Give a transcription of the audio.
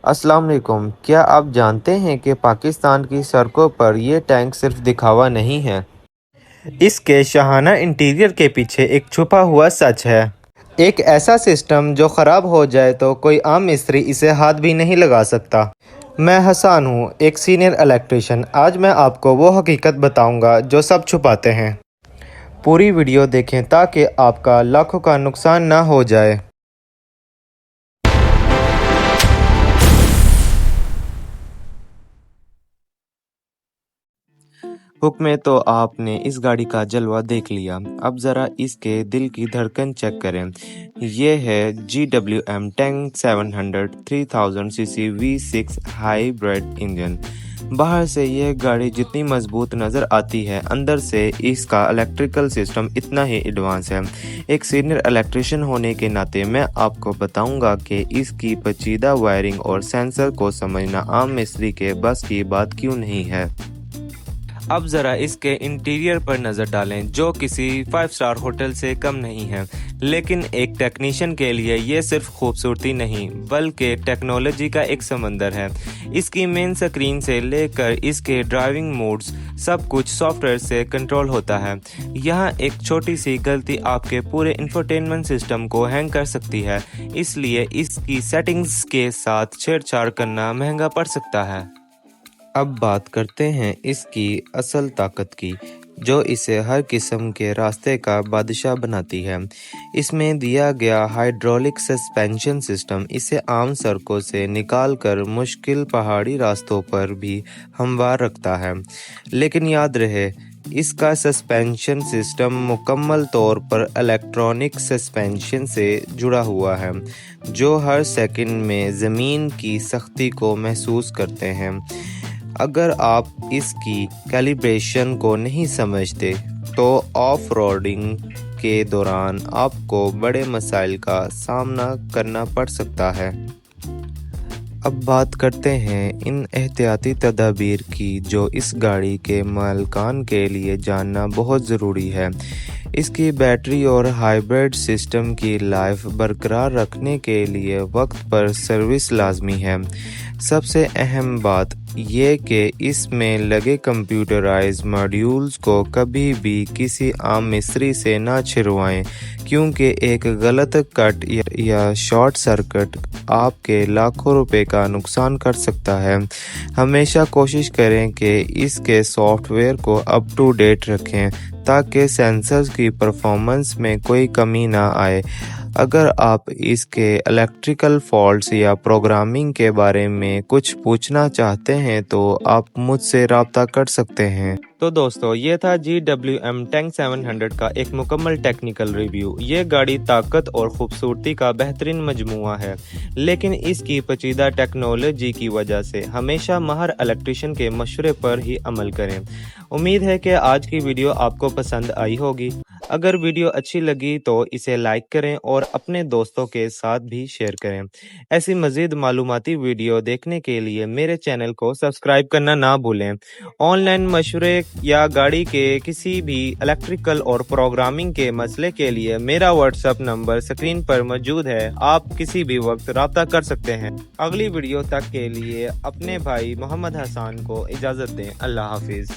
अस्सलाम वालेकुम। क्या आप जानते हैं कि पाकिस्तान की सड़कों पर ये टैंक सिर्फ दिखावा नहीं है, इसके शाहाना इंटीरियर के पीछे एक छुपा हुआ सच है। एक ऐसा सिस्टम जो ख़राब हो जाए तो कोई आम मिस्त्री इसे हाथ भी नहीं लगा सकता। मैं हसन हूँ, एक सीनियर इलेक्ट्रीशियन। आज मैं आपको वो हकीकत बताऊंगा जो सब छुपाते हैं। पूरी वीडियो देखें ताकि आपका लाखों का नुकसान ना हो जाए। हुक्म तो आपने इस गाड़ी का जलवा देख लिया, अब ज़रा इसके दिल की धड़कन चेक करें। ये है GWM tank 700 3000 CC V6 hybrid engine. बाहर से यह गाड़ी जितनी मजबूत नज़र आती है, अंदर से इसका इलेक्ट्रिकल सिस्टम इतना ही एडवांस है। एक सीनियर इलेक्ट्रिशियन होने के नाते मैं आपको बताऊंगा कि इसकी पेचीदा वायरिंग और सेंसर को समझना आम मिस्त्री के बस की बात क्यों नहीं है। अब ज़रा इसके इंटीरियर पर नज़र डालें, जो किसी 5 स्टार होटल से कम नहीं है। लेकिन एक टेक्नीशियन के लिए ये सिर्फ खूबसूरती नहीं बल्कि टेक्नोलॉजी का एक समंदर है। इसकी मेन स्क्रीन से लेकर इसके ड्राइविंग मोड्स सब कुछ सॉफ्टवेयर से कंट्रोल होता है। यहाँ एक छोटी सी गलती आपके पूरे इंफोटेनमेंट सिस्टम को हैंग कर सकती है, इसलिए इसकी सेटिंग्स के साथ छेड़छाड़ करना महंगा पड़ सकता है। अब बात करते हैं इसकी असल ताकत की, जो इसे हर किस्म के रास्ते का बादशाह बनाती है। इसमें दिया गया हाइड्रोलिक सस्पेंशन सिस्टम इसे आम सड़कों से निकालकर मुश्किल पहाड़ी रास्तों पर भी हमवार रखता है। लेकिन याद रहे, इसका सस्पेंशन सिस्टम मुकम्मल तौर पर इलेक्ट्रॉनिक सस्पेंशन से जुड़ा हुआ है, जो हर सेकंड में ज़मीन की सख्ती को महसूस करते हैं। अगर आप इसकी कैलिब्रेशन को नहीं समझते तो ऑफ रोडिंग के दौरान आपको बड़े मसाइल का सामना करना पड़ सकता है। अब बात करते हैं इन एहतियाती तदाबीर की जो इस गाड़ी के मालिकान के लिए जानना बहुत ज़रूरी है। इसकी बैटरी और हाइब्रिड सिस्टम की लाइफ बरकरार रखने के लिए वक्त पर सर्विस लाजमी है। सबसे अहम बात ये कि इसमें लगे कंप्यूटराइज मॉड्यूल्स को कभी भी किसी आम मिस्त्री से ना छिड़वाएं, क्योंकि एक गलत कट या शॉर्ट सर्किट आपके लाखों रुपए का नुकसान कर सकता है। हमेशा कोशिश करें कि इसके सॉफ्टवेयर को अप टू डेट रखें ताकि सेंसर्स की परफॉर्मेंस में कोई कमी ना आए। अगर आप इसके इलेक्ट्रिकल फॉल्ट्स या प्रोग्रामिंग के बारे में कुछ पूछना चाहते हैं तो आप मुझसे रब्ता कर सकते हैं। तो दोस्तों, ये था GWM टैंक 700 का एक मुकम्मल टेक्निकल रिव्यू। ये गाड़ी ताकत और खूबसूरती का बेहतरीन मजमुआ है, लेकिन इसकी पेचीदा टेक्नोलॉजी की वजह से हमेशा माहिर इलेक्ट्रिशियन के मशवरे पर ही अमल करें। उम्मीद है कि आज की वीडियो आपको पसंद आई होगी। अगर वीडियो अच्छी लगी तो इसे लाइक करें और अपने दोस्तों के साथ भी शेयर करें। ऐसी मज़ीद मालूमाती वीडियो देखने के लिए मेरे चैनल को सब्सक्राइब करना ना भूलें। ऑनलाइन मशवरे या गाड़ी के किसी भी इलेक्ट्रिकल और प्रोग्रामिंग के मसले के लिए मेरा व्हाट्सएप नंबर स्क्रीन पर मौजूद है, आप किसी भी वक्त रब्ता कर सकते हैं। अगली वीडियो तक के लिए अपने भाई मोहम्मद हसन को इजाज़त दें। अल्लाह हाफिज़।